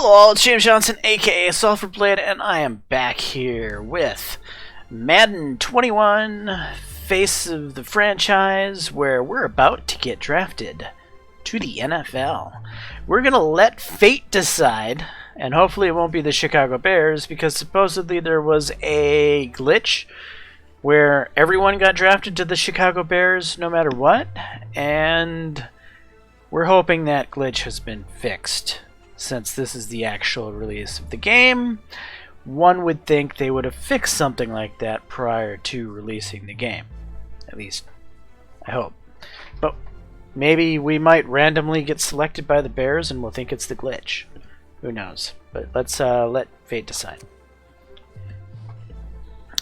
Hello, it's James Johnson, aka Sulfurblade, and I am back here with Madden 21, face of the franchise, where we're about to get drafted to the NFL. We're gonna let fate decide, and hopefully it won't be the Chicago Bears, because supposedly there was a glitch where everyone got drafted to the Chicago Bears no matter what, and we're hoping that glitch has been fixed. Since this is the actual release of the game, one would think they would have fixed something like that prior to releasing the game. At least, I hope. But maybe we might randomly get selected by the Bears and we'll think it's the glitch. Who knows? But let's let fate decide.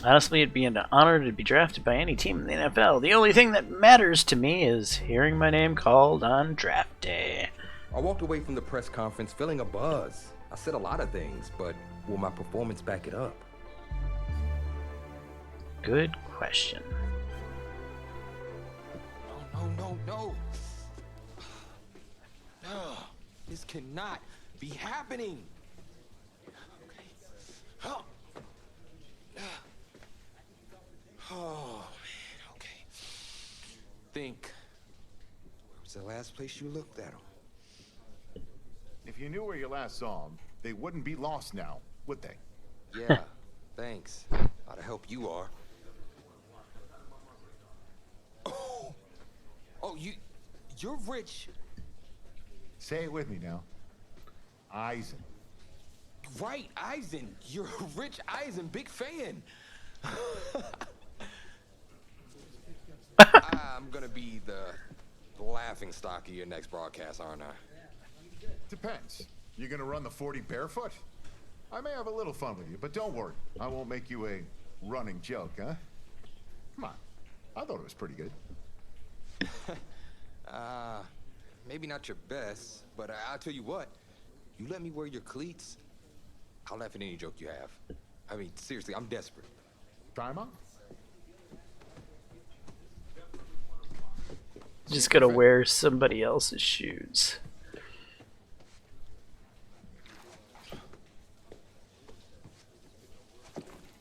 Honestly, it'd be an honor to be drafted by any team in the NFL. The only thing that matters to me is hearing my name called on draft day. I walked away from the press conference feeling a buzz. I said a lot of things, but will my performance back it up? Good question. No. This cannot be happening. Okay. Oh, man, okay. Think. Where was the last place you looked at him? If you knew where you last saw them, they wouldn't be lost now, would they? Yeah, thanks. Lot of help you are. Oh, you're rich. Say it with me now. Eisen. Right, Eisen. You're rich Eisen, big fan. I'm gonna be the laughing stock of your next broadcast, aren't I? Depends. You gonna run the 40 barefoot? I may have a little fun with you, but don't worry. I won't make you a running joke, huh? Come on. I thought it was pretty good. Maybe not your best, but I'll tell you what. You let me wear your cleats, I'll laugh at any joke you have. I mean, seriously, I'm desperate. Try 'em on. Just gonna wear somebody else's shoes.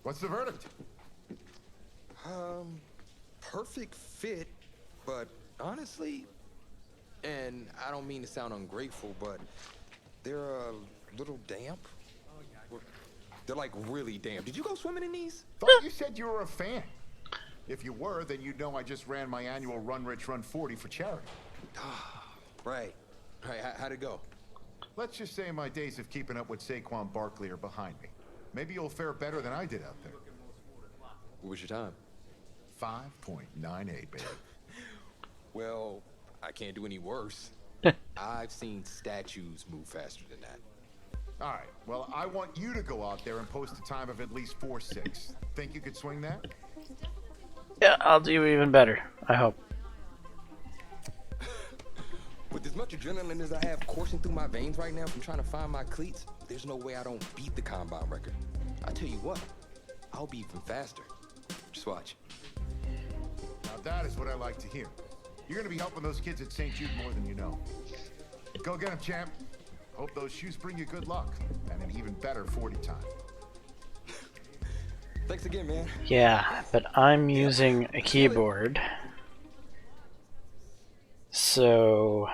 What's the verdict? Perfect fit, but honestly, and I don't mean to sound ungrateful, but they're a little damp. They're like really damp. Did you go swimming in these? Thought you said you were a fan. If you were, then you'd know I just ran my annual Run Rich Run 40 for charity. Right. How'd it go? Let's just say my days of keeping up with Saquon Barkley are behind me. Maybe you'll fare better than I did out there. What was your time? 5.98, baby. Well, I can't do any worse. I've seen statues move faster than that. All right, well, I want you to go out there and post a time of at least 4.6. Think you could swing that? Yeah, I'll do even better, I hope. With as much adrenaline as I have coursing through my veins right now from trying to find my cleats, there's no way I don't beat the combine record. I tell you what, I'll be even faster. Just watch. Now that is what I like to hear. You're gonna be helping those kids at St. Jude more than you know. Go get them, champ. Hope those shoes bring you good luck and an even better 40 time. Thanks again, man. Yeah, but I'm using a keyboard. So,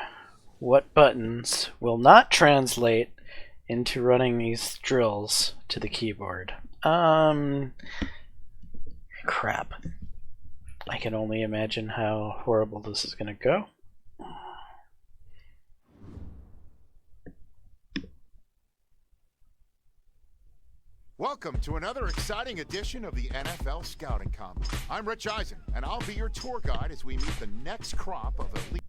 what buttons will not translate into running these drills to the keyboard? Crap. I can only imagine how horrible this is gonna go. Welcome to another exciting edition of the NFL Scouting Combine. I'm Rich Eisen, and I'll be your tour guide as we meet the next crop of elite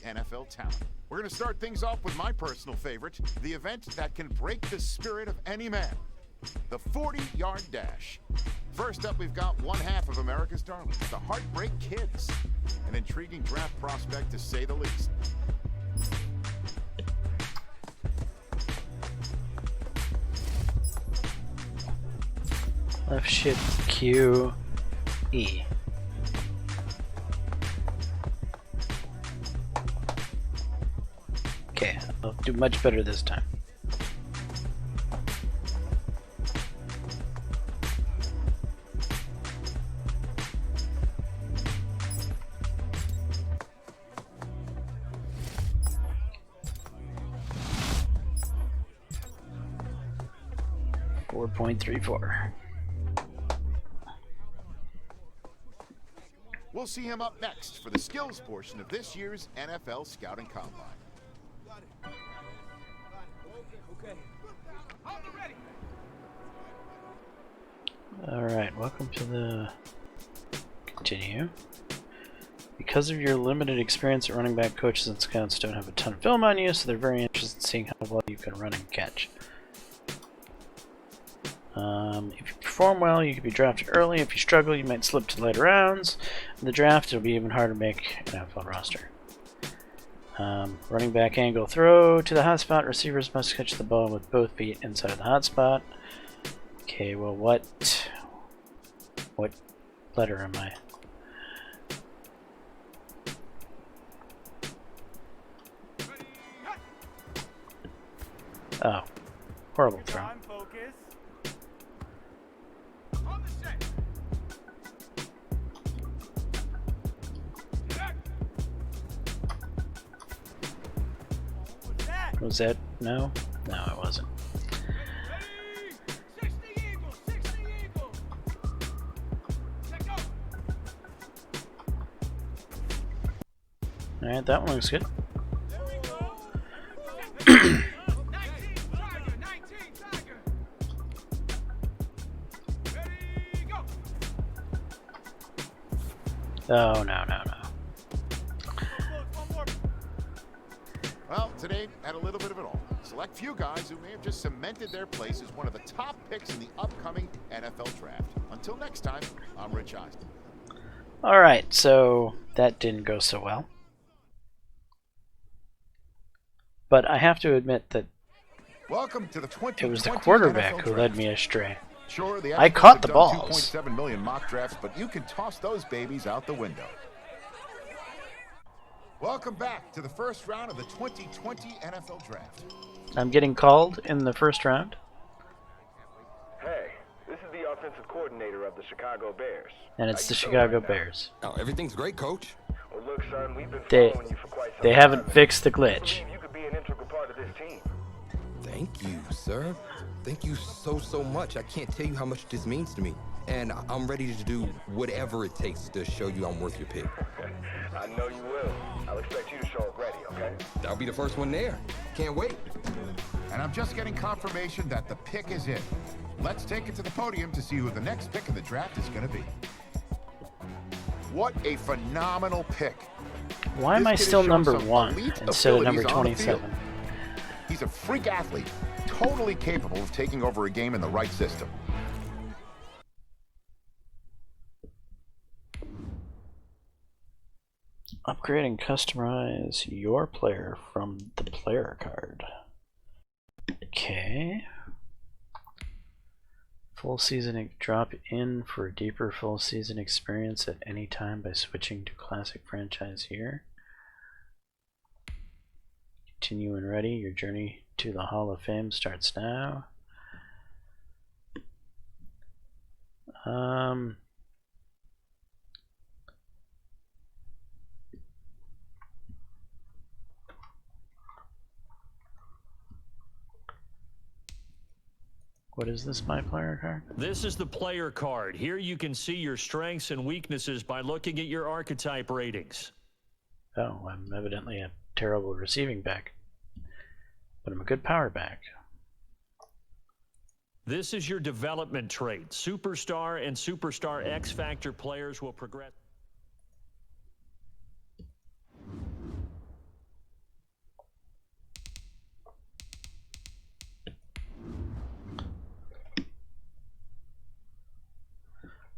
NFL talent. We're going to start things off with my personal favorite, the event that can break the spirit of any man, the 40-yard dash. First up, we've got one half of America's darlings, the Heartbreak Kids, an intriguing draft prospect to say the least. Left shift Q E. Okay, I'll do much better this time. 4.34. We'll see him up next for the skills portion of this year's NFL Scouting Combine. Alright, welcome to the... Continue. Because of your limited experience at running back, coaches and scouts don't have a ton of film on you, so they're very interested in seeing how well you can run and catch. If you perform well, you can be drafted early. If you struggle, you might slip to later rounds. In the draft, it'll be even harder to make an NFL roster. Running back angle throw to the hot spot. Receivers must catch the ball with both feet inside the hot spot. Okay, well, what letter am I? Oh, horrible throw. Was that? No? No, it wasn't. Alright, that one looks good. Oh, no. Well, today had a little bit of it all. Select few guys who may have just cemented their place as one of the top picks in the upcoming NFL draft. Until next time, I'm Rich Eisen. Alright, so that didn't go so well. But I have to admit that Welcome to the it was the quarterback who led me astray. Sure, the I caught the experts have balls. done 2.7 million mock drafts, but you can toss those babies out the window. Welcome back to the first round of the 2020 NFL Draft. I'm getting called in the first round. Hey, this is the offensive coordinator of the Chicago Bears. And it's the Chicago Bears. Oh, everything's great, Coach. Well, look, son, we've been They following you for quite some they time. haven't fixed the We glitch. believe you could be an integral part of this team. Thank you, sir. Thank you so much. I can't tell you how much this means to me. And I'm ready to do whatever it takes to show you I'm worth your pick. I know you will. I'll expect you to show up ready, okay? I'll be the first one there. Can't wait. And I'm just getting confirmation that the pick is in. Let's take it to the podium to see who the next pick in the draft is going to be. What a phenomenal pick. Why am This I kid has still shown number some 1 elite instead of number abilities on the field. 27? He's a freak athlete, totally capable of taking over a game in the right system. Upgrade and customize your player from the player card. Okay. Full season, drop in for a deeper full season experience at any time by switching to classic franchise here. Continue and ready. Your journey to the Hall of Fame starts now. What is this, my player card? This is the player card. Here you can see your strengths and weaknesses by looking at your archetype ratings. Oh, I'm evidently a terrible receiving back, but I'm a good power back. This is your development trait. Superstar and Superstar X Factor players will progress.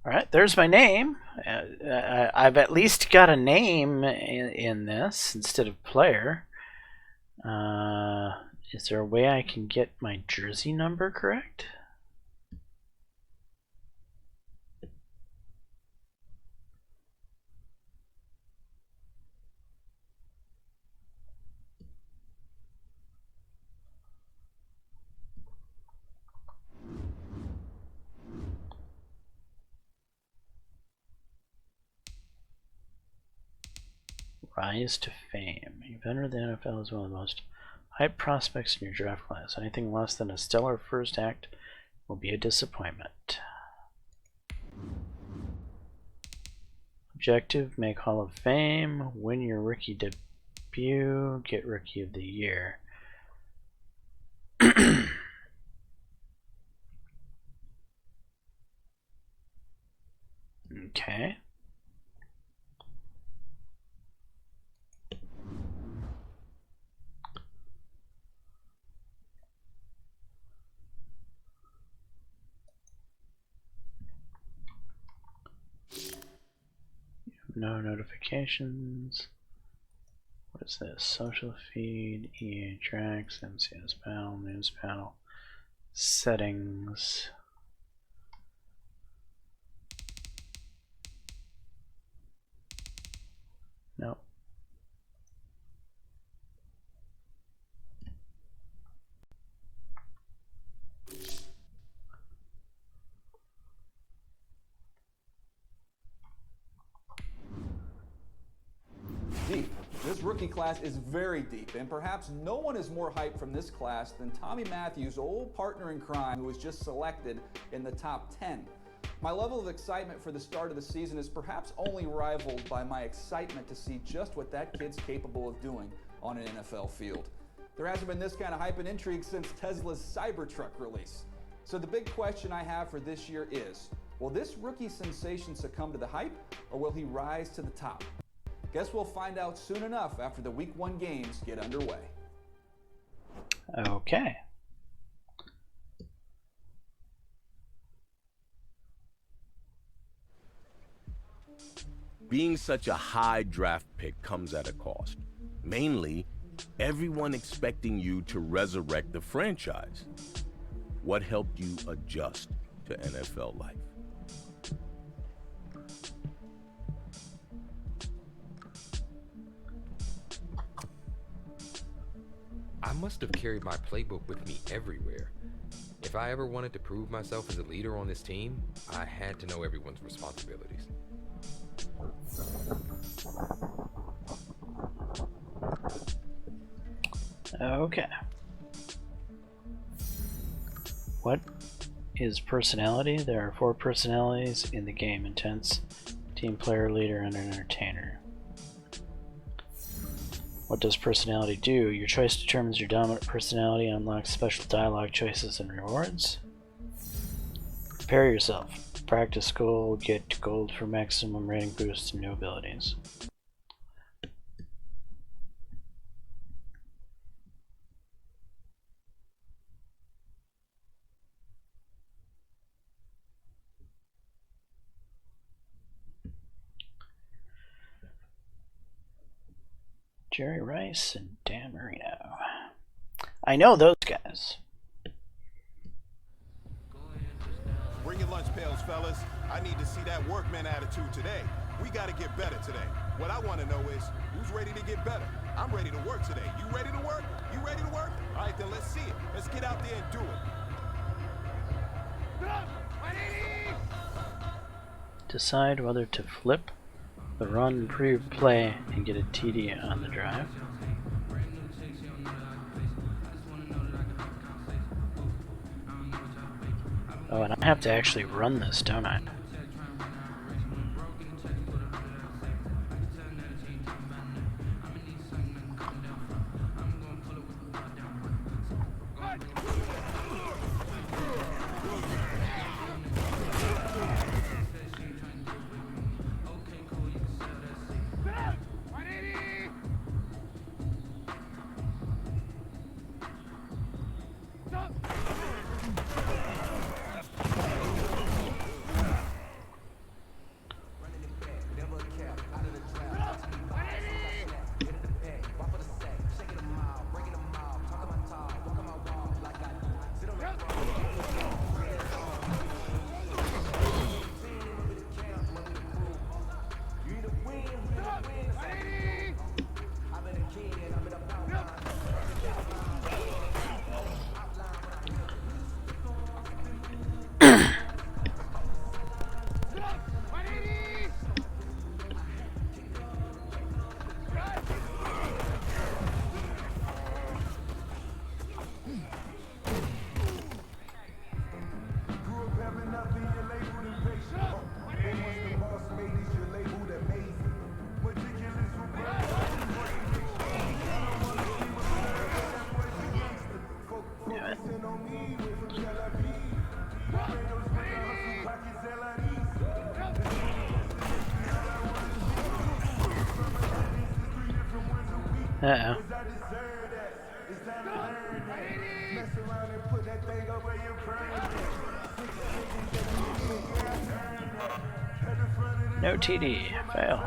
Alright, there's my name. I've at least got a name in this instead of player. Is there a way I can get my jersey number correct? Rise to fame. You've entered the NFL as one of the most hyped prospects in your draft class. Anything less than a stellar first act will be a disappointment. Objective, make Hall of Fame, win your rookie debut, get Rookie of the Year. Okay. No notifications. What is this? Social feed, EA tracks, MCS panel, news panel, settings. No. Deep. This rookie class is very deep, and perhaps no one is more hyped from this class than Tommy Matthews' old partner in crime, who was just selected in the top 10. My level of excitement for the start of the season is perhaps only rivaled by my excitement to see just what that kid's capable of doing on an NFL field. There hasn't been this kind of hype and intrigue since Tesla's Cybertruck release. So the big question I have for this year is, will this rookie sensation succumb to the hype, or will he rise to the top? Guess we'll find out soon enough after the Week 1 games get underway. Okay. Being such a high draft pick comes at a cost. Mainly, everyone expecting you to resurrect the franchise. What helped you adjust to NFL life? I must have carried my playbook with me everywhere. If I ever wanted to prove myself as a leader on this team, I had to know everyone's responsibilities. Okay. What is personality? There are 4 personalities in the game: intense, team player, leader, and an entertainer. What does personality do? Your choice determines your dominant personality and unlocks special dialogue choices and rewards. Prepare yourself. Practice goal, get gold for maximum rating boosts and new abilities. Jerry Rice and Dan Marino. I know those guys. Bring your lunch pails, fellas. I need to see that workman attitude today. We got to get better today. What I want to know is, who's ready to get better? I'm ready to work today. You ready to work? You ready to work? All right, then let's see it. Let's get out there and do it. Decide whether to flip the run pre-play and get a TD on the drive. Oh, and I have to actually run this, don't I? Uh-oh. No TD. Fail.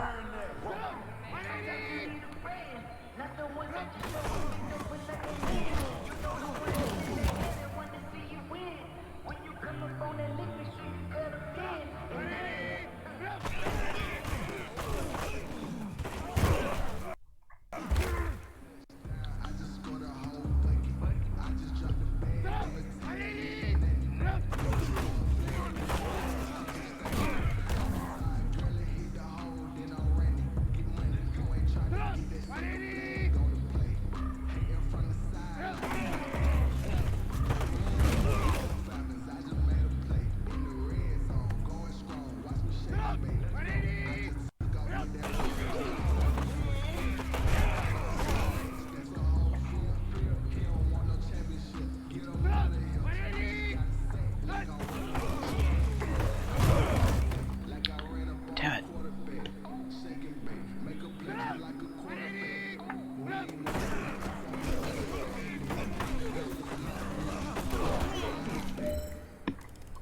Damn it.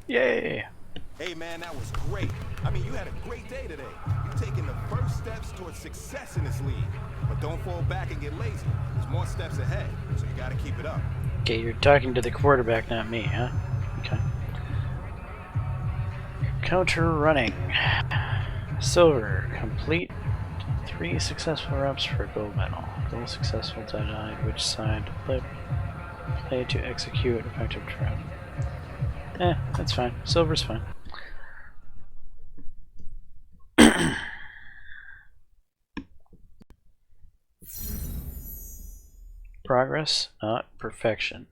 Yay! Hey man, that was great. I mean, you had a great day today. You're taking the first steps towards success in this league. But don't fall back and get lazy. There's more steps ahead, so you gotta keep it up. Okay, you're talking to the quarterback, not me, huh? Okay. Counter running. Silver. Complete 3 successful reps for gold medal. Goal successful denied. Which side to play to execute effective trap. That's fine. Silver's fine. Progress, not perfection.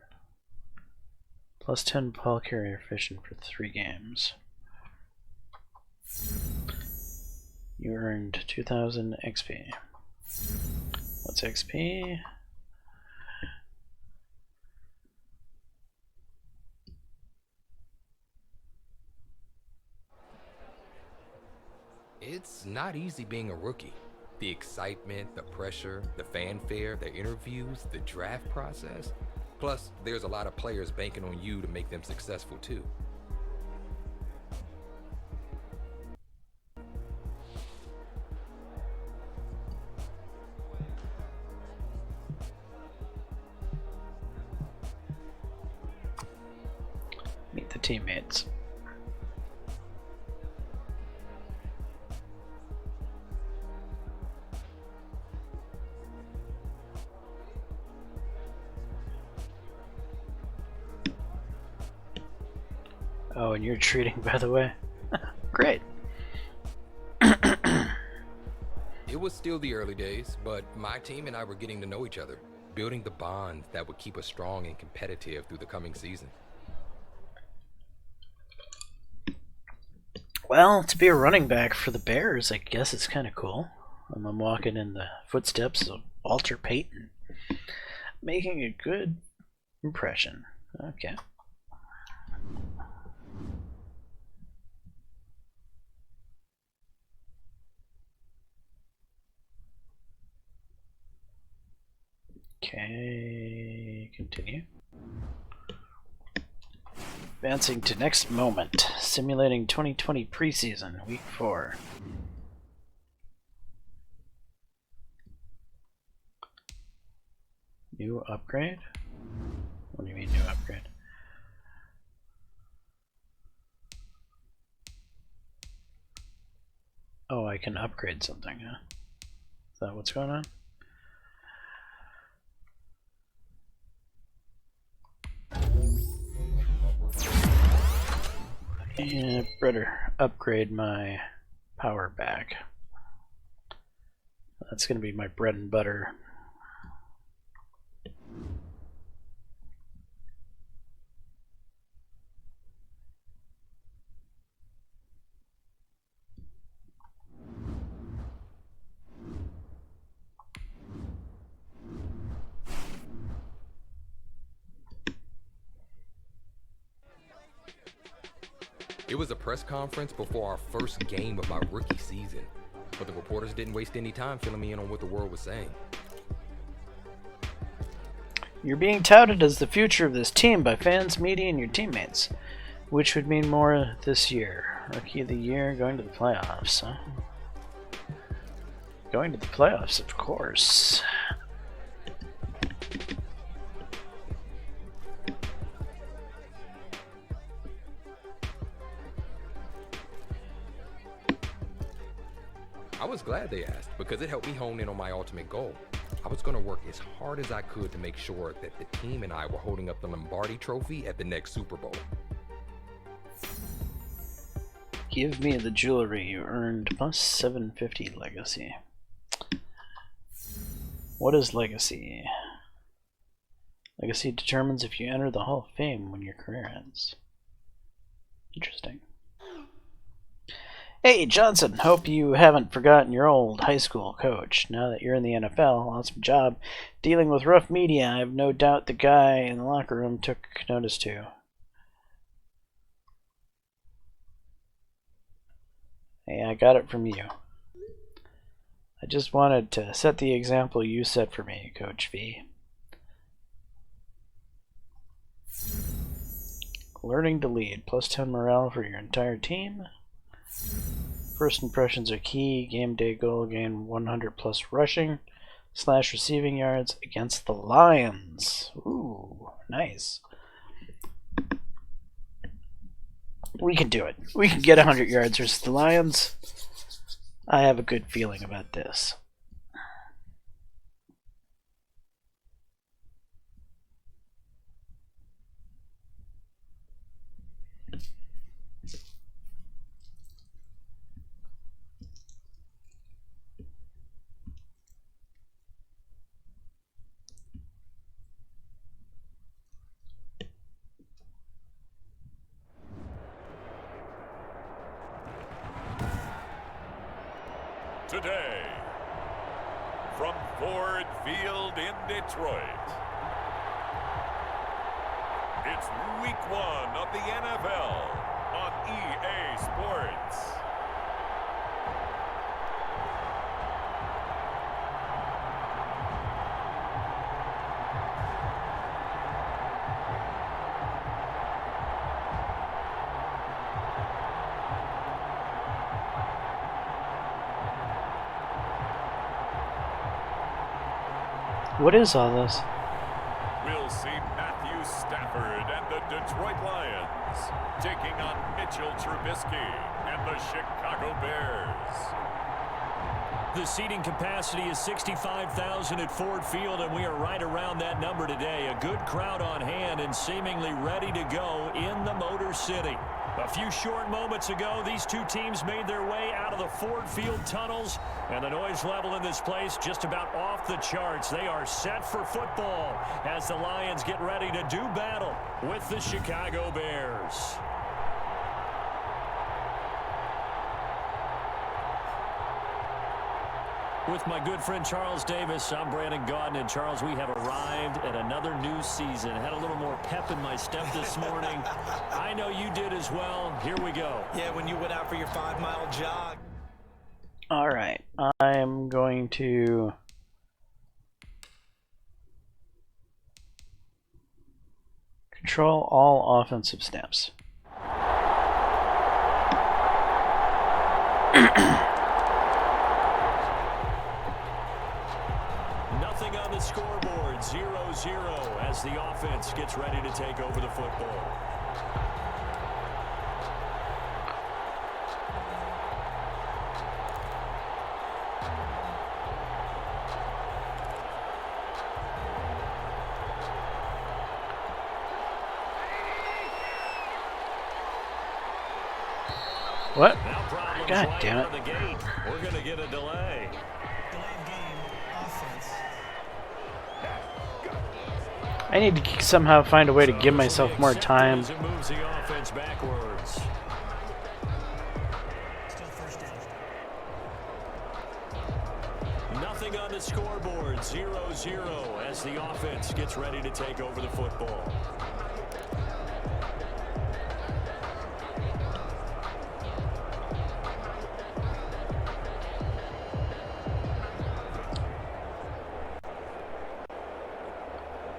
Plus 10 ball carrier efficient for 3 games. You earned 2,000 XP. What's XP? It's not easy being a rookie. The excitement, the pressure, the fanfare, the interviews, the draft process. Plus, there's a lot of players banking on you to make them successful too. Meet the teammates. Oh, and you're treating, by the way. Great. It was still the early days, but my team and I were getting to know each other, building the bonds that would keep us strong and competitive through the coming season. Well, to be a running back for the Bears, I guess it's kind of cool. I'm walking in the footsteps of Walter Payton, making a good impression. Okay. Okay, continue. Advancing to next moment. Simulating 2020 preseason, week 4. New upgrade? What do you mean new upgrade? Oh, I can upgrade something, huh? Is that what's going on? Yeah, better upgrade my power back. That's gonna be my bread and butter. It was a press conference before our first game of my rookie season, but the reporters didn't waste any time filling me in on what the world was saying. You're being touted as the future of this team by fans, media, and your teammates, which would mean more this year. Rookie of the year, going to the playoffs, huh? Going to the playoffs, of course. I was glad they asked because it helped me hone in on my ultimate goal. I was going to work as hard as I could to make sure that the team and I were holding up the Lombardi Trophy at the next Super Bowl. Give me the jewelry you earned plus 750 legacy. What is legacy? Legacy determines if you enter the Hall of Fame when your career ends. Interesting. Hey Johnson, hope you haven't forgotten your old high school coach. Now that you're in the NFL, awesome job dealing with rough media. I have no doubt the guy in the locker room took notice too. Hey, I got it from you. I just wanted to set the example you set for me, Coach V. Learning to lead, plus 10 morale for your entire team. First impressions are key. Game day goal, gain 100 plus rushing / receiving yards against the Lions. Ooh, nice. We can do it. We can get 100 yards versus the Lions. I have a good feeling about this. Today, from Ford Field in Detroit, it's Week 1 of the NFL on EA Sports. What is all this? We'll see Matthew Stafford and the Detroit Lions taking on Mitchell Trubisky and the Chicago Bears. The seating capacity is 65,000 at Ford Field, and we are right around that number today. A good crowd on hand and seemingly ready to go in the Motor City. A few short moments ago, these two teams made their way out of the Ford Field tunnels, and the noise level in this place just about off the charts. They are set for football as the Lions get ready to do battle with the Chicago Bears. With my good friend Charles Davis, I'm Brandon Gaudin. And Charles, we have arrived at another new season. Had a little more pep in my step this morning. I know you did as well. Here we go. Yeah, when you went out for your 5-mile jog. All right, I'm going to control all offensive snaps. Nothing on the scoreboard, 0-0 as the offense gets ready to take over the football. What? God damn it. We're going to get a delay. I need to somehow find a way to give myself more time. It moves the offense backwards. Nothing on the scoreboard, 0-0 as the offense gets ready to take over the football.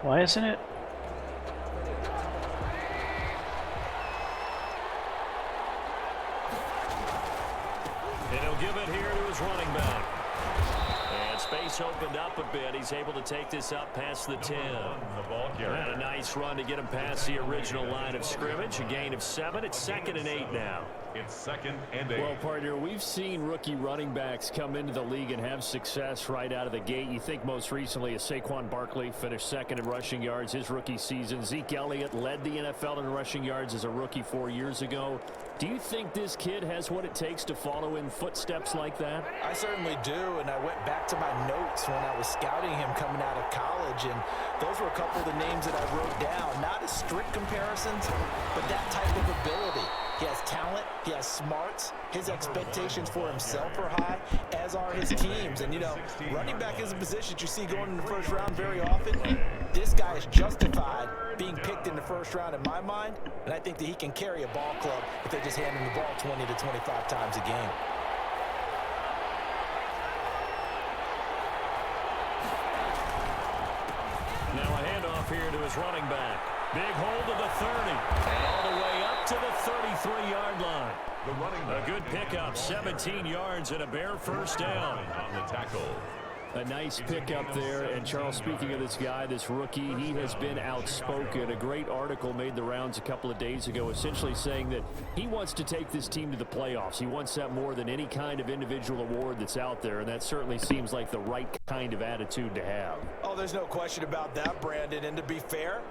Why isn't it? And he'll give it here to his running back. And space opened up a bit. He's able to take this up past the 10. And a nice run to get him past the original line of scrimmage. A gain of 7. It's 2nd and 8 now. It's 2nd and 8. Well, partner, we've seen rookie running backs come into the league and have success right out of the gate. You think most recently of Saquon Barkley, finished 2nd in rushing yards his rookie season. Zeke Elliott led the NFL in rushing yards as a rookie 4 years ago. Do you think this kid has what it takes to follow in footsteps like that? I certainly do, and I went back to my notes when I was scouting him coming out of college, and those were a couple of the names that I wrote down. Not as strict comparisons, but that type of ability. He has talent, he has smarts, his expectations for himself are high, as are his teams. And, you know, running back is a position that you see going in the first round very often. This guy is justified being picked in the first round in my mind, and I think that he can carry a ball club if they just hand him the ball 20 to 25 times a game. Now a handoff here to his running back. Big hold to the 30. And all the way up to the 33-yard line. The running back. A good pickup, 17 yards and a bare first down. On the tackle. A nice pickup there. And Charles, speaking of this guy, this rookie, he has been outspoken. A great article made the rounds a couple of days ago, essentially saying that he wants to take this team to the playoffs. He wants that more than any kind of individual award that's out there, and that certainly seems like the right kind of attitude to have. Oh, there's no question about that, Brandon. And to be fair,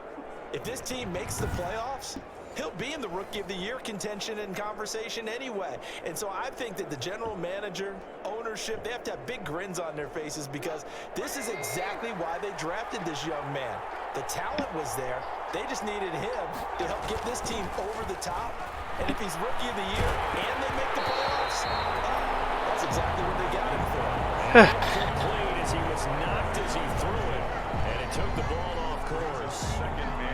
if this team makes the playoffs, he'll be in the Rookie of the Year contention and conversation anyway. And so I think that the general manager, ownership, they have to have big grins on their faces, because this is exactly why they drafted this young man. The talent was there. They just needed him to help get this team over the top. And if he's Rookie of the Year and they make the playoffs, that's exactly what they got him for. Complete as he was knocked as he threw it. And it took the ball off course.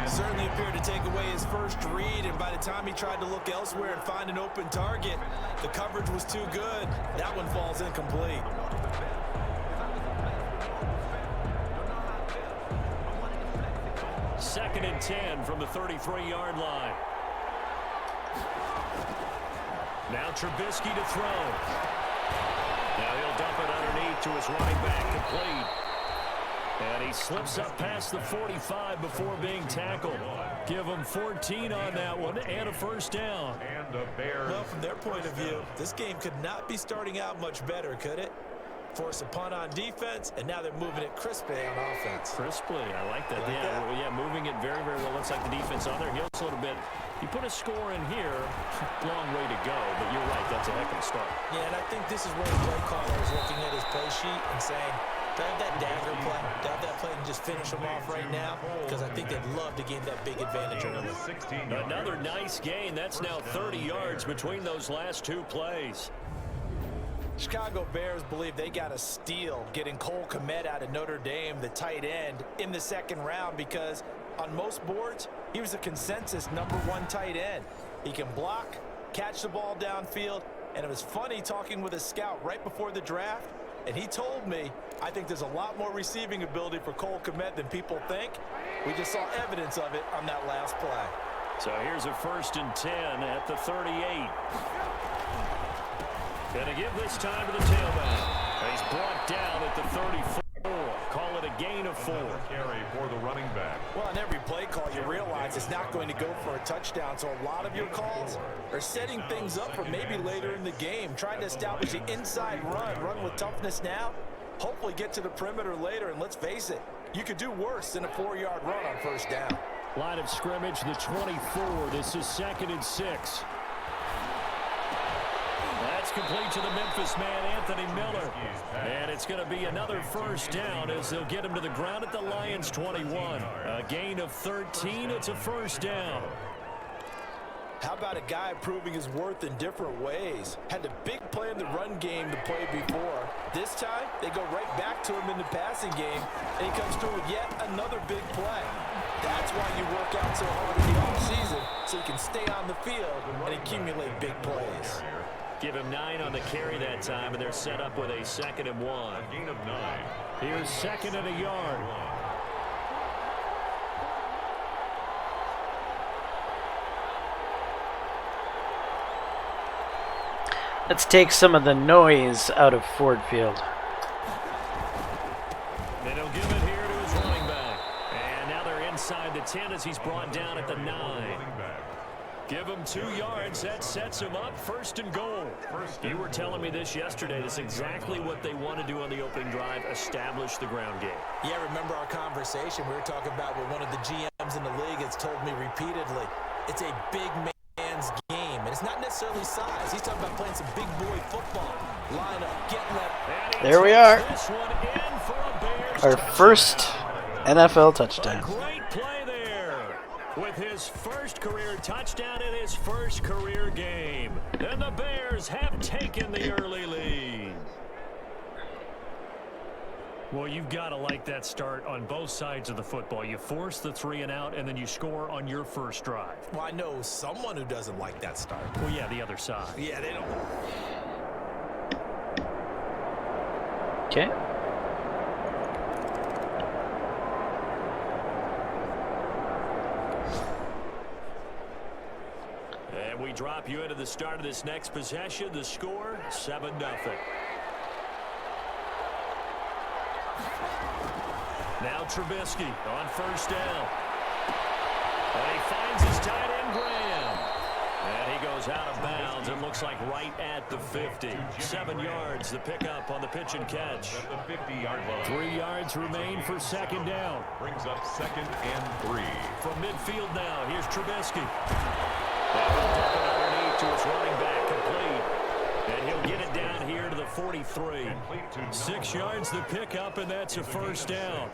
Certainly appeared to take away his first read, and by the time he tried to look elsewhere and find an open target, the coverage was too good. That one falls incomplete. Second and 10 from the 33-yard line. Now Trubisky to throw. Now he'll dump it underneath to his running back, complete. And he slips up past the 45 before being tackled. Give him 14 on that one and a first down. And the Bears. Well, from their point of view, this game could not be starting out much better, could it? Force a punt on defense, and now they're moving it crisply on offense. Crisply, I like that. Yeah, moving it very, very well. Looks like the defense on their heels a little bit. You put a score in here, long way to go, but you're right, that's a heck of a start. Yeah, and I think this is where the play caller is looking at his play sheet and saying, do I have that dagger play? Do I have that play and just finish them off right now? Because I think they'd love to gain that big advantage early. Another nice gain. That's now 30 yards between those last two plays. Chicago Bears believe they got a steal getting Cole Kmet out of Notre Dame, the tight end, in the second round, because on most boards, he was a consensus #1 tight end. He can block, catch the ball downfield, and it was funny talking with a scout right before the draft, and he told me, I think there's a lot more receiving ability for Cole Kmet than people think. We just saw evidence of it on that last play. So here's a 1st and 10 at the 38. Going to give this time to the tailback. He's brought down at the 34. Call it a gain of 4. Carry for the running back. Well, on every play call, you realize it's not going to go for a touchdown, so a lot of your calls are setting things up for maybe later in the game, trying to establish the inside run with toughness now, hopefully get to the perimeter later, and let's face it, you could do worse than a 4-yard run on first down. Line of scrimmage, the 24. This is 2nd and 6. That's complete to the Memphis man, Anthony Miller. And it's going to be another first down as they'll get him to the ground at the Lions' 21. A gain of 13. It's a first down. How about a guy proving his worth in different ways? Had the big play in the run game to play before. This time, they go right back to him in the passing game, and he comes through with yet another big play. That's why you work out so hard in the offseason, so you can stay on the field and accumulate big plays. Give him 9 on the carry that time, and they're set up with a 2nd and 1. Gain of 9. Here's 2nd and a yard. Let's take some of the noise out of Ford Field. And he'll give it here to his running back. And now they're inside the 10 as he's brought down at the 9. Give him 2 yards. That sets him up. 1st and goal. You were telling me this yesterday. That's exactly what they want to do on the opening drive, establish the ground game. Yeah, remember our conversation? We were talking about what one of the GMs in the league has told me repeatedly. It's a big man's game, and it's not necessarily size. He's talking about playing some big boy football. Line up, get left. There we are. Our first NFL touchdown. Great play there with his first career touchdown in his first career game. And the Bears have taken the early lead. Well, you've got to like that start on both sides of the football. You force the 3 and out, and then you score on your first drive. Well, I know someone who doesn't like that start. Well, yeah, the other side. Yeah, they don't. Okay. And we drop you into the start of this next possession. The score, 7-0. Now Trubisky on 1st down. And he finds his tight end, Graham. And he goes out of bounds. It looks like right at the 50. 7 yards, the pickup on the pitch and catch. At the 50-yard line. 3 yards remain for 2nd down. Brings up 2nd and 3. From midfield now, here's Trubisky. And he'll dump it underneath to his running back, complete. And he'll get it down here to the 43. 6 yards the pickup, and that's a 1st down.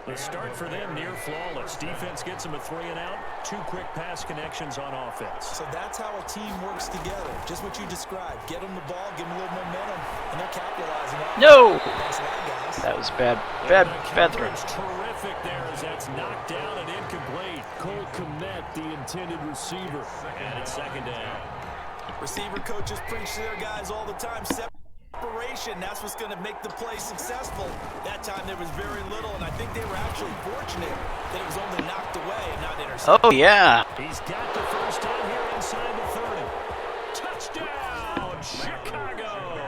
The start for them near flawless. Defense gets them a 3 and out. 2 quick pass connections on offense. So that's how a team works together. Just what you described. Get them the ball, give them a little momentum, and they're capitalizing on it. No! Thanks a lot, guys. That was bad throw. Terrific there as that's knocked down and incomplete. Cole Kmet, the intended receiver. And it's 2nd down. Receiver coaches preach to their guys all the time. Separation, that's what's going to make the play successful. That time there was very little, and I think they were actually fortunate that it was only knocked away and not intercepted. Oh, yeah. He's got the 1st down here inside the 30. Touchdown, Chicago.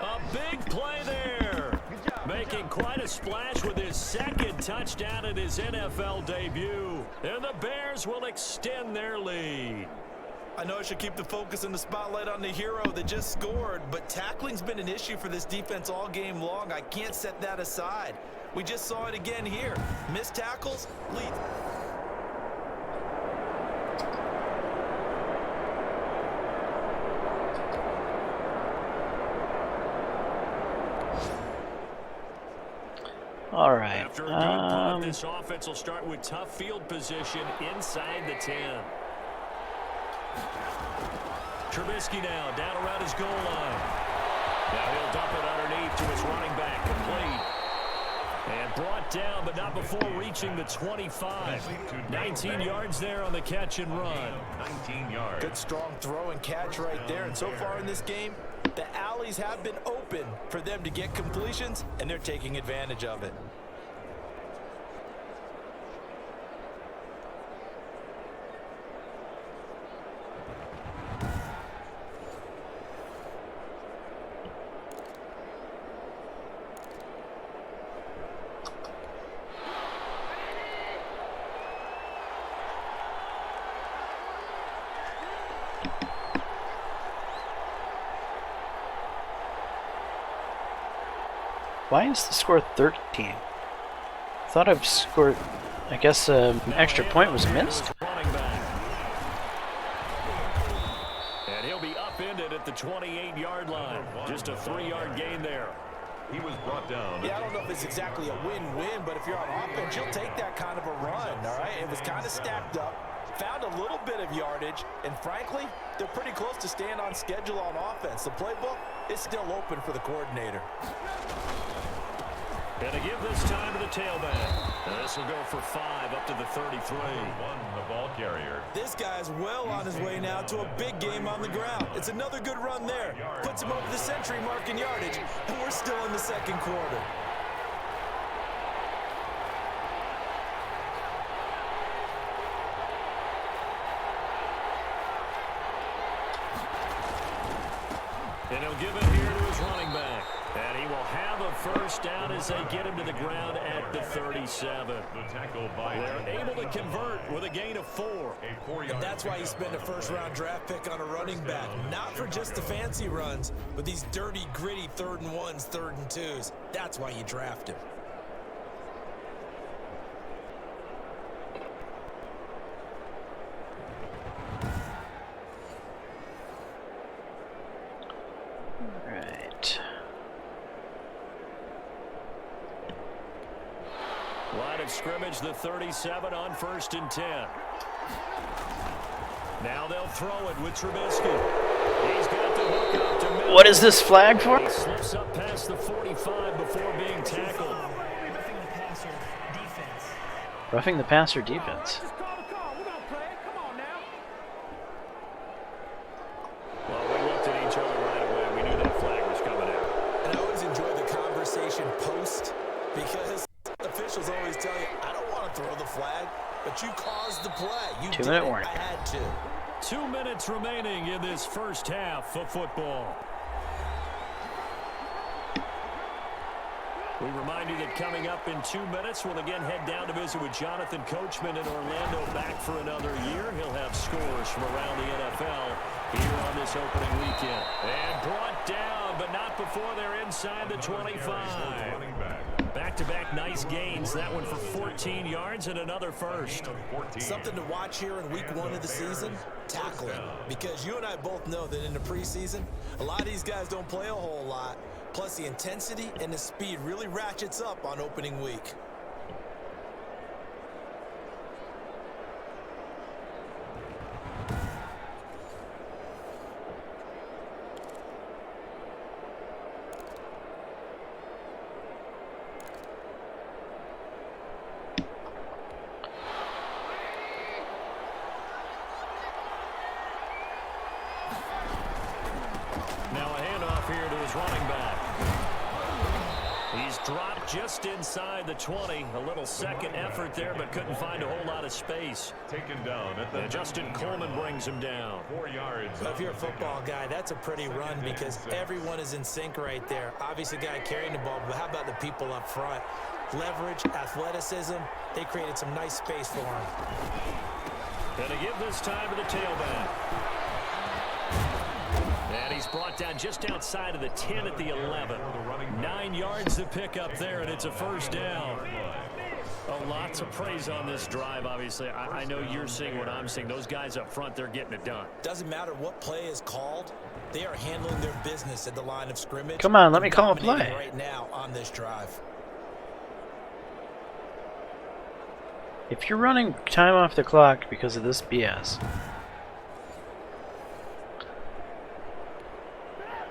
A big play there. Making quite a splash with his 2nd touchdown in his NFL debut. And the Bears will extend their lead. I know I should keep the focus and the spotlight on the hero that just scored, but tackling's been an issue for this defense all game long. I can't set that aside. We just saw it again here. Missed tackles, lead. All right. After a good punt, this offense will start with tough field position inside the 10. Trubisky now down around his goal line. Now he'll dump it underneath to his running back, complete. And brought down, but not before reaching the 25. 19 yards there on the catch and run. 19 yards. Good strong throw and catch right there. And so far in this game, the alleys have been open for them to get completions, and they're taking advantage of it. Why is the score 13? I thought I've scored. I guess an extra point was missed. And he'll be upended at the 28-yard line. Just a 3-yard gain there. He was brought down. Yeah, I don't know if it's exactly a win-win, but if you're on offense, you'll take that kind of a run, all right? It was kind of stacked up, found a little bit of yardage, and frankly, they're pretty close to staying on schedule on offense. The playbook is still open for the coordinator. And to give this time to the tailback. This will go for 5 up to the 33. The ball carrier. This guy's well on his way now to a big game on the ground. It's another good run there. Puts him over the century mark in yardage, and we're still in the 2nd quarter. And he'll give it here to his running back. And he will have a first down as they get him to the ground at the 37. They're able to convert with a gain of 4. And that's why you spend a first-round draft pick on a running back. Not for just the fancy runs, but these dirty, gritty 3rd and 1s, 3rd and 2s. That's why you draft him. Line of scrimmage, the 37 on 1st and 10. Now they'll throw it with Trubisky. He's got the hook up to middle. What is this flag for? He slips up past the 45 before being tackled. Roughing the passer defense. Well, we looked at each other right away. We knew that flag was coming out. And I always enjoy the conversation post because officials always tell you, I don't want to throw the flag, but you caused the play. You 2-minute warning. I had to. 2 minutes remaining in this first half of football. We remind you that coming up in 2 minutes, we'll again head down to visit with Jonathan Coachman in Orlando, back for another year. He'll have scores from around the NFL here on this opening weekend. And brought down, but not before they're inside the 25. Back-to-back nice gains. That one for 14 yards and another first. Something to watch here in week 1 of the season, tackling. Because you and I both know that in the preseason, a lot of these guys don't play a whole lot. Plus, the intensity and the speed really ratchets up on opening week. Just inside the 20. A little second effort there, but couldn't find a whole lot of space. Taken down at the Justin Coleman brings him down. 4 yards. Well, if you're a football guy, that's a pretty run because everyone is in sync right there. Obviously, the guy carrying the ball, but how about the people up front? Leverage, athleticism, they created some nice space for him. Gonna give this time to the tailback. And he's brought down just outside of the 10 at the 11. 9 yards to pick up there, and it's a first down. Oh, lots of praise on this drive, obviously. I know you're seeing what I'm seeing. Those guys up front, they're getting it done. Doesn't matter what play is called. They are handling their business at the line of scrimmage. Come on, let me call a play. Right now on this drive. If you're running time off the clock because of this BS.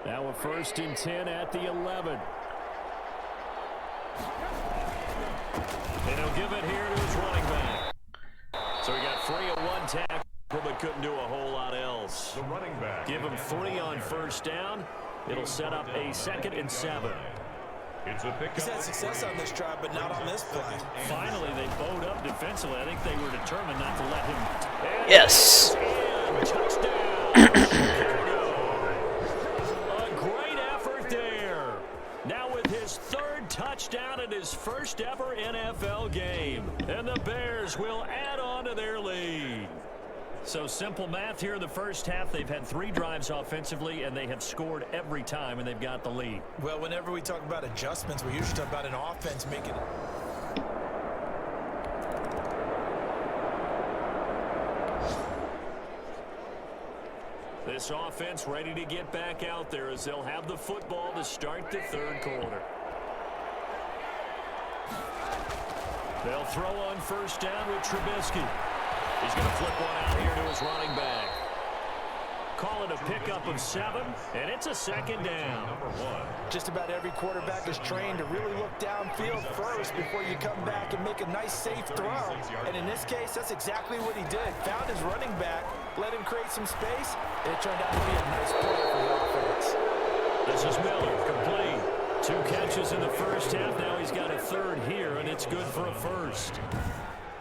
Now a 1st and 10 at the 11. And he'll give it here to his running back. So he got 3 at 1 tackle, but couldn't do a whole lot else. The running back. Give him 3 on first down. It'll set up a 2nd and 7. It's a pick. He's had success on this drive, but not on this play. Finally, they bowed up defensively. I think they were determined not to let him. Yes. And touchdown. Now with his 3rd touchdown in his first ever NFL game. And the Bears will add on to their lead. So simple math here in the first half. They've had 3 drives offensively, and they have scored every time, and they've got the lead. Well, whenever we talk about adjustments, we usually talk about an offense making it. This offense ready to get back out there as they'll have the football to start the 3rd quarter. They'll throw on first down with Trubisky. He's going to flip one out here to his running back. Call it a pickup of 7, and it's a 2nd down. Just about every quarterback is trained to really look downfield first before you come back and make a nice, safe throw. And in this case, that's exactly what he did. Found his running back, let him create some space, and it turned out to be a nice play for the offense. This is Miller, complete. 2 catches in the first half. Now he's got a 3rd here, and it's good for a first.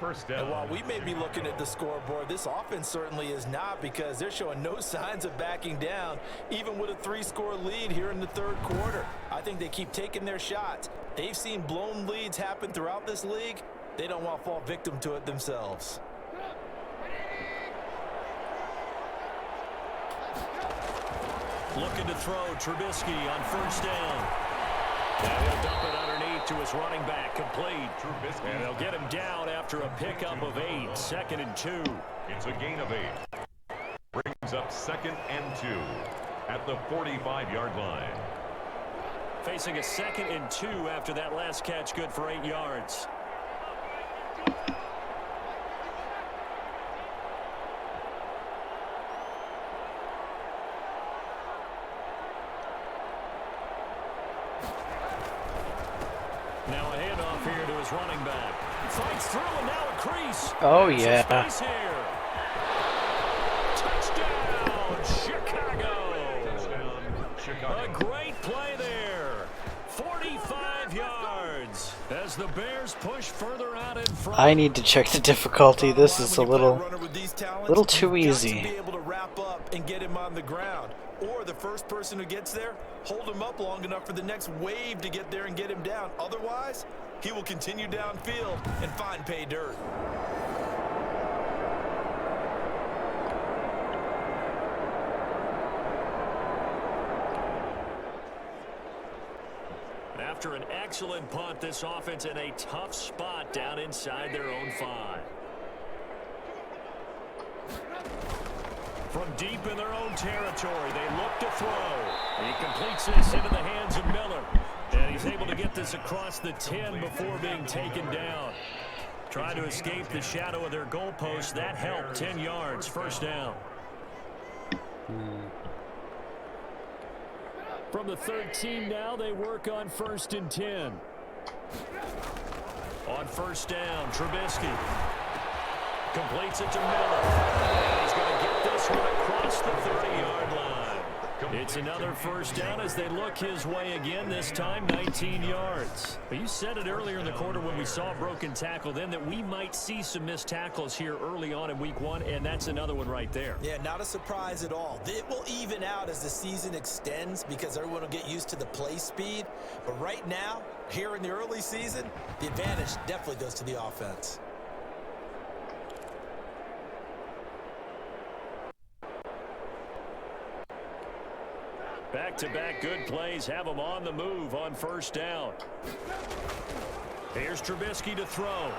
first down. And while we may be looking at the scoreboard, this offense certainly is not, because they're showing no signs of backing down, even with a 3-score lead here in the third quarter. I think they keep taking their shots. They've seen blown leads happen throughout this league. They don't want to fall victim to it themselves. Looking to throw, Trubisky on first down. And he'll dump it underneath to his running back, complete. Trubisky. And they'll get him down after a pickup of 8, 2nd and 2. It's a gain of 8. Brings up 2nd and 2 at the 45-yard line. Facing a 2nd and 2 after that last catch, good for 8 yards. Now a handoff here to his running back. Fights through and now a crease. Oh, yeah. Space here. Touchdown, Chicago. Touchdown, Chicago. A great play there. 45 yards as the Bears push further out in front. I need to check the difficulty. This is a little too easy. To be able to wrap up and get him on the ground. Or the first person who gets there, hold him up long enough for the next wave to get there and get him down. Otherwise, he will continue downfield and find pay dirt. After an excellent punt, this offense in a tough spot down inside their own 5. From deep in their own territory, they look to throw. He completes this into the hands of Miller. And he's able to get this across the 10 before being taken down. Trying to escape the shadow of their goalpost. That helped. 10 yards, first down. From the 13 now, they work on 1st and 10. On first down, Trubisky completes it to Miller. And he's going to get this one across the 30-yard line. It's another first down as they look his way again, this time 19 yards. But you said it earlier in the quarter when we saw a broken tackle then that we might see some missed tackles here early on in week 1, and that's another one right there. Yeah, not a surprise at all. It will even out as the season extends because everyone will get used to the play speed. But right now, here in the early season, the advantage definitely goes to the offense. Back-to-back good plays have them on the move on first down. Here's Trubisky to throw.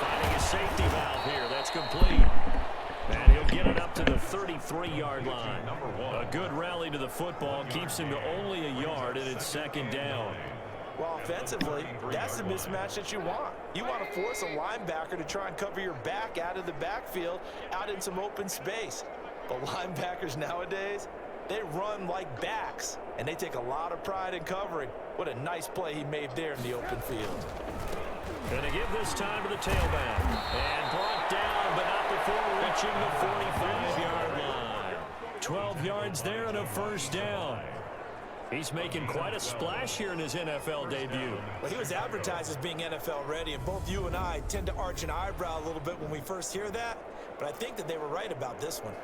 Finding a safety valve here. That's complete. And he'll get it up to the 33-yard line. A good rally to the football keeps him to only a yard, and it's 2nd down. Well, offensively, that's the mismatch that you want. You want to force a linebacker to try and cover your back out of the backfield, out in some open space. But linebackers nowadays, they run like backs, and they take a lot of pride in covering. What a nice play he made there in the open field. Going to give this time to the tailback. And brought down, but not before reaching the 45-yard line. 12 yards there and a first down. He's making quite a splash here in his NFL debut. Well, he was advertised as being NFL ready, and both you and I tend to arch an eyebrow a little bit when we first hear that. But I think that they were right about this one.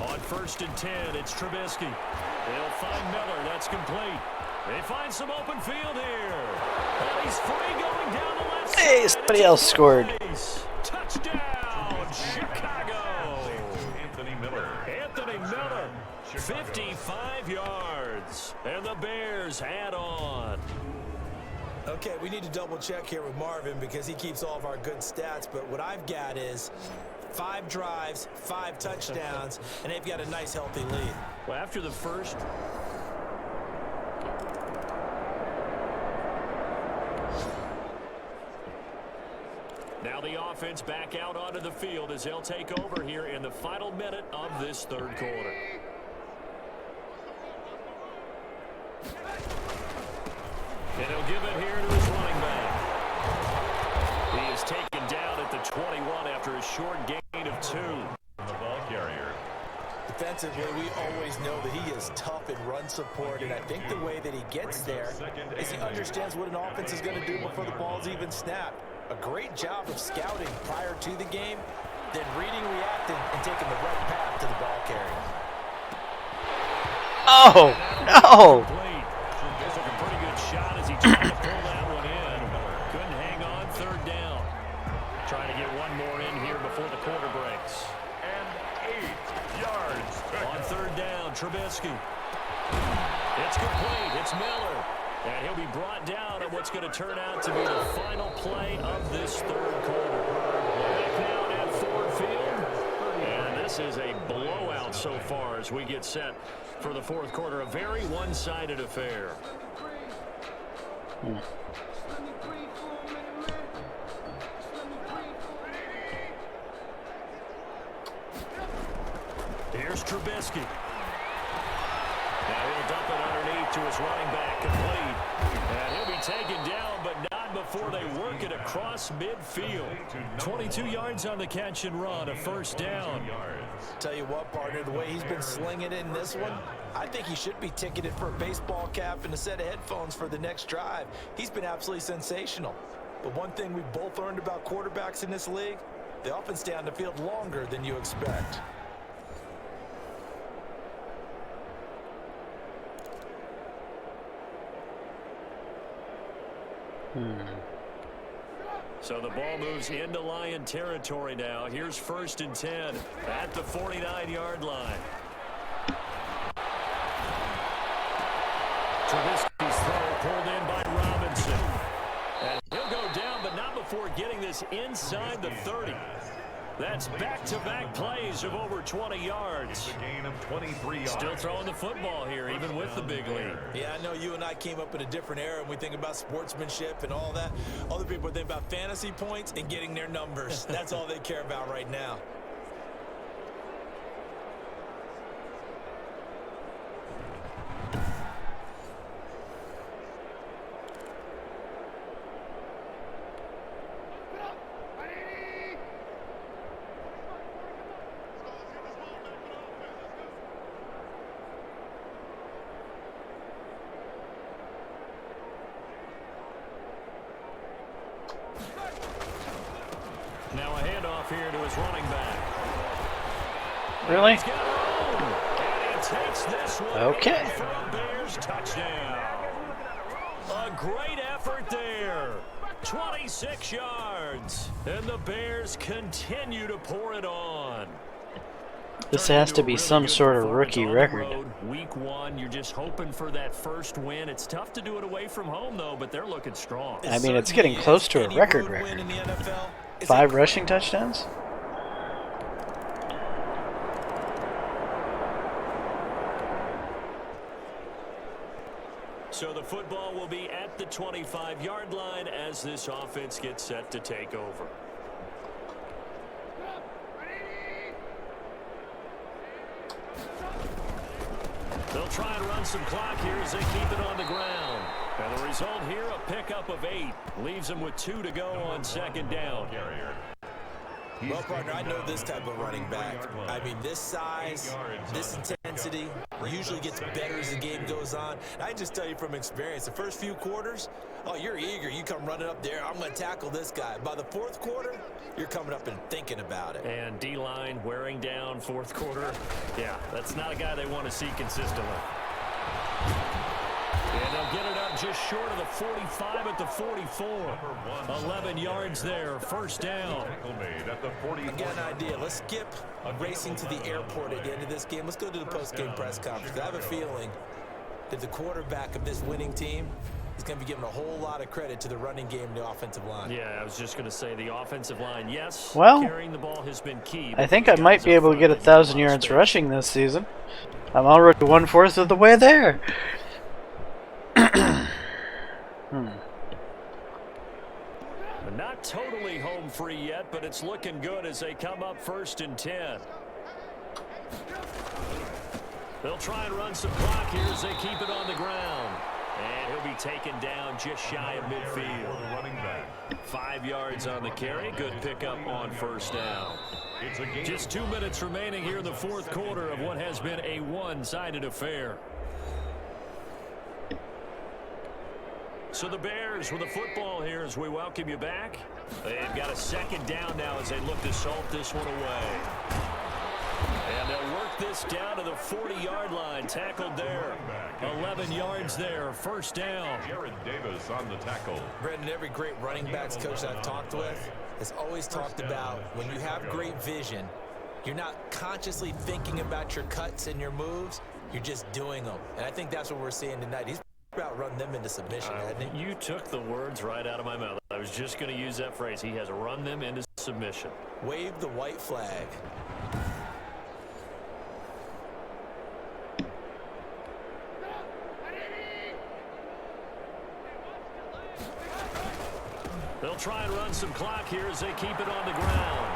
On 1st and 10, it's Trubisky. They'll find Miller. That's complete. They find some open field here. And he's free going down the left side. Hey, somebody else scored. Touchdown, Chicago. Anthony Miller. 55 yards. And the Bears add on. Okay, we need to double check here with Marvin because he keeps all of our good stats. But what I've got is 5 drives, 5 touchdowns, and they've got a nice, healthy lead. Well, after the first... Now the offense back out onto the field as they'll take over here in the final minute of this third quarter. And he'll give it here to his running back. He is taken down at the 21 after a short gain of 2. The ball carrier. Defensively, we always know that he is tough in run support, and I think the way that he gets there is he understands what an offense is going to do before the ball's even snapped. A great job of scouting prior to the game, then reading, reacting, and taking the right path to the ball carrier. Oh, no! Took a pretty good shot as he tried to pull that one in. Couldn't hang on, 3rd down. Trying to get one more in here before the quarter breaks. And 8 yards. On 3rd down, Trubisky. It's complete. It's Miller. And he'll be brought down at what's going to turn out to be the final play of this 3rd quarter. Back now at Ford Field. And this is a blowout so far as we get set for the 4th quarter. A very one-sided affair. Here's Trubisky. Now he'll dump it underneath to his running back, complete. And he'll be taken down, but not before they work it across midfield. 22 yards on the catch and run, a 1st down. Tell you what, partner, the way he's been slinging it in this one, I think he should be ticketed for a baseball cap and a set of headphones for the next drive. He's been absolutely sensational. But one thing we've both learned about quarterbacks in this league, they often stay on the field longer than you expect. So the ball moves into Lion territory now. Here's 1st and 10 at the 49-yard line. Trubisky's throw pulled in by Robinson. And he'll go down, but not before getting this inside the 30. That's back-to-back plays of over 20 yards. A gain of 23 yards. Still throwing the football here, even with the big lead. Yeah, I know you and I came up in a different era, and we think about sportsmanship and all that. Other people think about fantasy points and getting their numbers. That's all they care about right now. Now a handoff here to his running back. Really? And he takes this one Okay. for a Bears touchdown. A great effort there. 26 yards. And the Bears continue to pour it on. This has to be some sort of rookie record. Week 1, you're just hoping for that first win. It's tough to do it away from home, though, but they're looking strong. I mean, it's getting close to a record. 5 rushing touchdowns? So the football will be at the 25-yard line as this offense gets set to take over. They'll try and run some clock here as they keep it on the ground. And the result here, a pickup of 8. Leaves them with 2 to go on 2nd down. Well, partner, I know this type of running back. I mean, this size, this intensity usually gets better as the game goes on. And I just tell you from experience, the first few quarters, oh, you're eager. You come running up there, I'm going to tackle this guy. By the 4th quarter, you're coming up and thinking about it. And D-line wearing down 4th quarter. Yeah, that's not a guy they want to see consistently. And they'll get it up just short of the 45 at the 44. 11 yards there, 1st down. I got an idea. Let's skip racing to the airport at the end of this game. Let's go to the post-game press conference. I have a feeling that the quarterback of this winning team is going to be giving a whole lot of credit to the running game and the offensive line. Yeah, I was just going to say the offensive line, yes, well, carrying the ball has been key. I think I might be able to get 1,000 yards rushing this season. I'm already 1/4 of the way there. Not totally home free yet, but it's looking good as they come up 1st and 10. They'll try and run some clock here as they keep it on the ground. And he'll be taken down just shy of midfield. Running back. 5 yards on the carry. Good pickup on first down. Just 2 minutes remaining here in the fourth quarter of what has been a one-sided affair. So the Bears with the football here as we welcome you back. They've got a second down now as they look to salt this one away. And they'll work this down to the 40-yard line. Tackled there. 11 yards there. First down. Jared Davis on the tackle. Brendan, every great running backs coach I've talked with has always talked about when you have great vision, you're not consciously thinking about your cuts and your moves. You're just doing them. And I think that's what we're seeing tonight. He's about run them into submission, hasn't he? You took the words right out of my mouth. I was just going to use that phrase. He has run them into submission. Wave the white flag. They'll try and run some clock here as they keep it on the ground.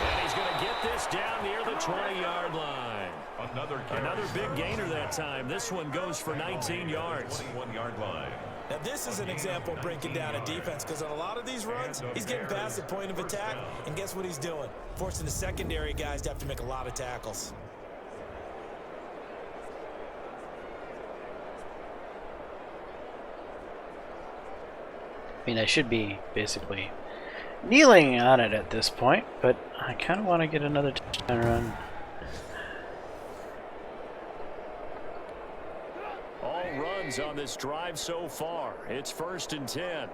And he's going to get this down near the 20-yard line. Another big gainer that time. This one goes for 19 yards. 21-yard line. Now this is an example of breaking down a defense, because on a lot of these runs, he's getting past the point of attack, and guess what he's doing? Forcing the secondary guys to have to make a lot of tackles. I mean, I should be basically kneeling on it at this point, but I kind of want to get another touchdown run. All runs on this drive so far. It's 1st and 10.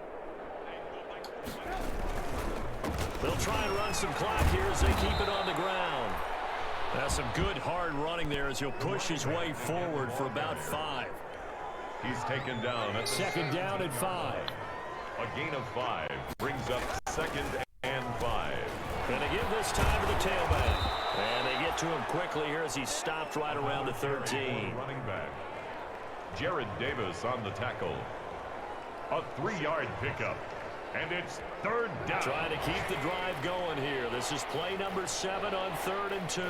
They'll try and run some clock here as they keep it on the ground. That's some good hard running there as he'll push his way forward for about 5. He's taken down at the second down at 5. A gain of 5 brings up 2nd and 5. And they give this time to the tailback. And they get to him quickly here as he stopped right around the 13. Running back. Jared Davis on the tackle. A 3-yard pickup. And it's 3rd down. Trying to keep the drive going here. This is play number 7 on 3rd and 2.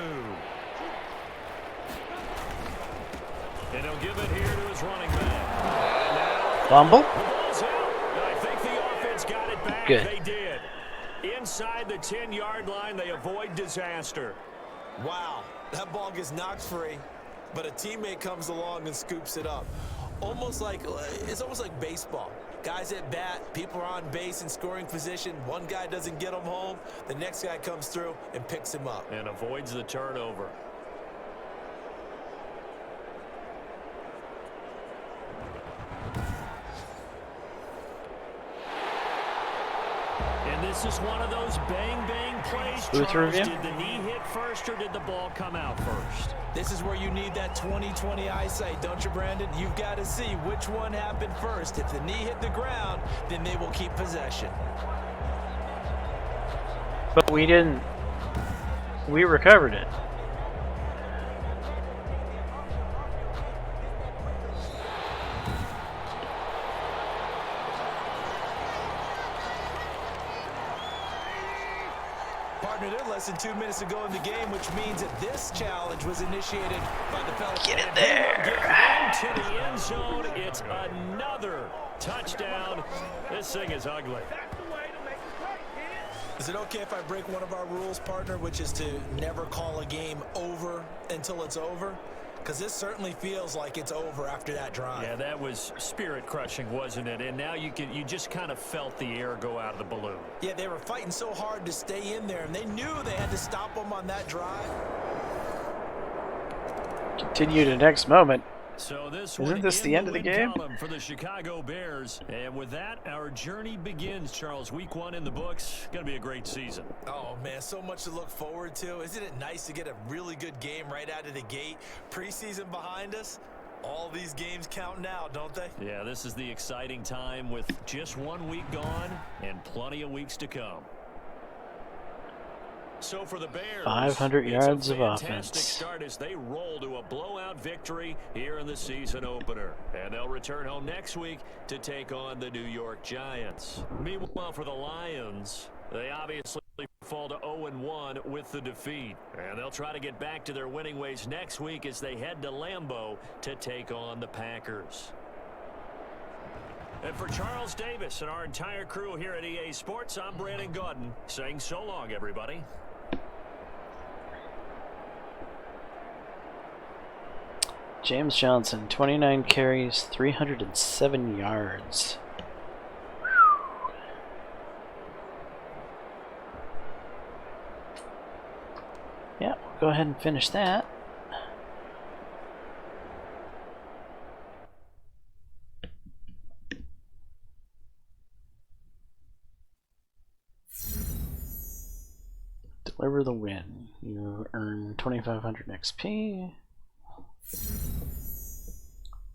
And he'll give it here to his running back. And now Fumble? the ball's out. I think the offense got it back. Good. They did. Inside the 10-yard line, they avoid disaster. Wow, that ball gets knocked free, but a teammate comes along and scoops it up. It's almost like baseball. Guys at bat, people are on base in scoring position. One guy doesn't get him home. The next guy comes through and picks him up. And avoids the turnover. And this is one of those bang-bang plays. Booth Charles, review? did the knee hit first or did the ball come out first? This is where you need that 20/20 eyesight, don't you, Brandon? You've got to see which one happened first. If the knee hit the ground, then they will keep possession. But we didn't. We recovered it. Partner, they're less than 2 minutes to go in the game, which means that this challenge was initiated by the fellow. Get in there. Get into the end zone. It's another touchdown. This thing is ugly. Is it okay if I break one of our rules, partner, which is to never call a game over until it's over? Because this certainly feels like it's over after that drive. Yeah, that was spirit-crushing, wasn't it? And now you just kind of felt the air go out of the balloon. Yeah, they were fighting so hard to stay in there, and they knew they had to stop them on that drive. Continue to next moment. So this Isn't this the end of the game? For the Chicago Bears. And with that, our journey begins, Charles. Week 1 in the books. Going to be a great season. Oh, man, so much to look forward to. Isn't it nice to get a really good game right out of the gate? Preseason behind us. All these games count now, don't they? Yeah, this is the exciting time with just 1 week gone and plenty of weeks to come. So for the Bears, 500 yards of offense. Fantastic start as they roll to a blowout victory here in the season opener. And they'll return home next week to take on the New York Giants. Meanwhile, for the Lions, they obviously fall to 0-1 with the defeat. And they'll try to get back to their winning ways next week as they head to Lambeau to take on the Packers. And for Charles Davis and our entire crew here at EA Sports, I'm Brandon Gaudin saying so long, everybody. James Johnson, 29 carries, 307 yards. Yeah, we'll go ahead and finish that. Deliver the win. You earn 2,500 XP.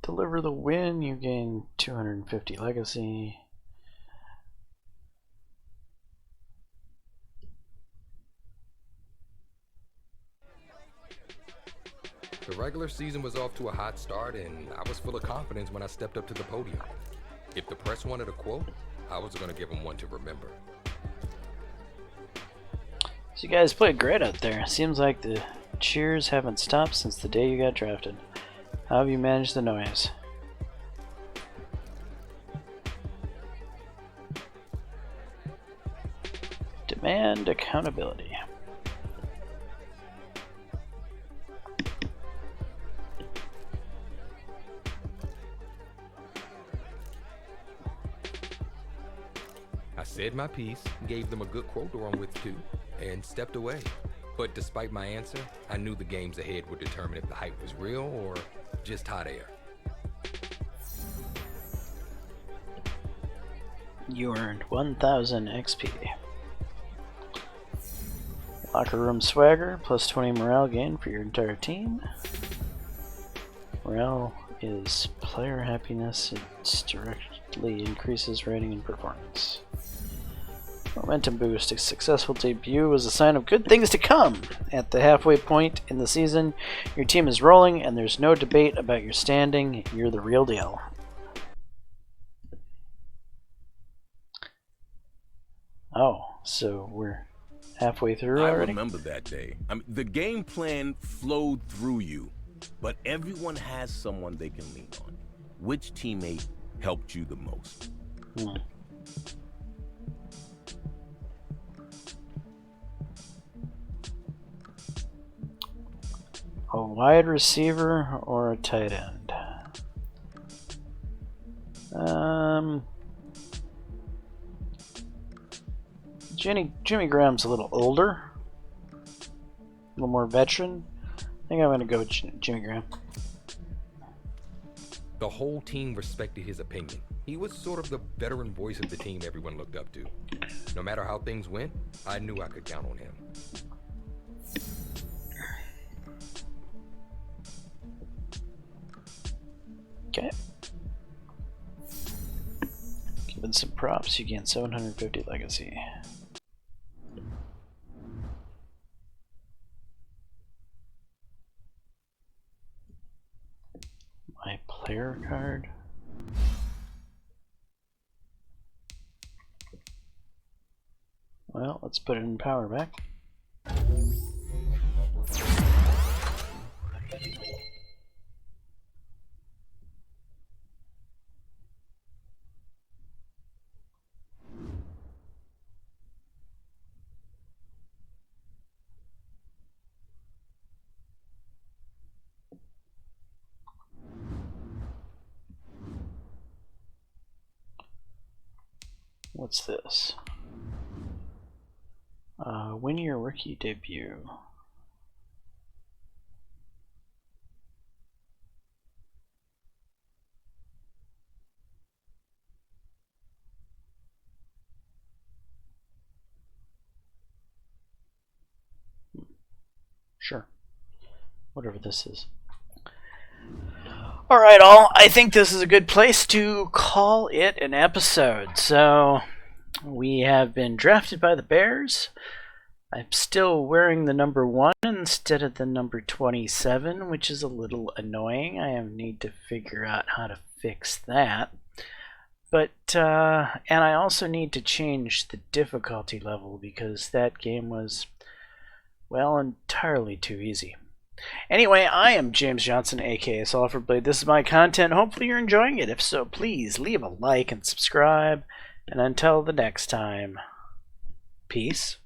Deliver the win. You gain 250 legacy. The regular season was off to a hot start, and I was full of confidence when I stepped up to the podium. If the press wanted a quote, I was going to give them one to remember. So you guys played great out there. Seems like the cheers haven't stopped since the day you got drafted. How have you managed the noise? Demand accountability. I said my piece, gave them a good quote to run with too, and stepped away. But despite my answer, I knew the games ahead would determine if the hype was real or just hot air. You earned 1,000 XP. Locker room swagger, plus 20 morale gain for your entire team. Morale is player happiness. It directly increases rating and performance. Momentum boost. A successful debut is a sign of good things to come. At the halfway point in the season, your team is rolling and there's no debate about your standing. You're the real deal. Oh, so we're halfway through already? I remember that day. I mean, the game plan flowed through you, but everyone has someone they can lean on. Which teammate helped you the most? A wide receiver or a tight end? Jimmy Graham's a little older, a little more veteran. I think I'm going to go with Jimmy Graham. The whole team respected his opinion. He was sort of the veteran voice of the team everyone looked up to. No matter how things went, I knew I could count on him. Okay. Given some props, you gain 750 legacy. My player card. Well, let's put it in power back. What's this? Win your rookie debut. Sure. Whatever this is. Alright, all. I think this is a good place to call it an episode. So, we have been drafted by the Bears. I'm still wearing the number 1 instead of the number 27, which is a little annoying. I need to figure out how to fix that. But, and I also need to change the difficulty level because that game was, well, entirely too easy. Anyway, I am James Johnson, aka Sulfurblade. This is my content. Hopefully you're enjoying it. If so, please leave a like and subscribe. And until the next time, peace.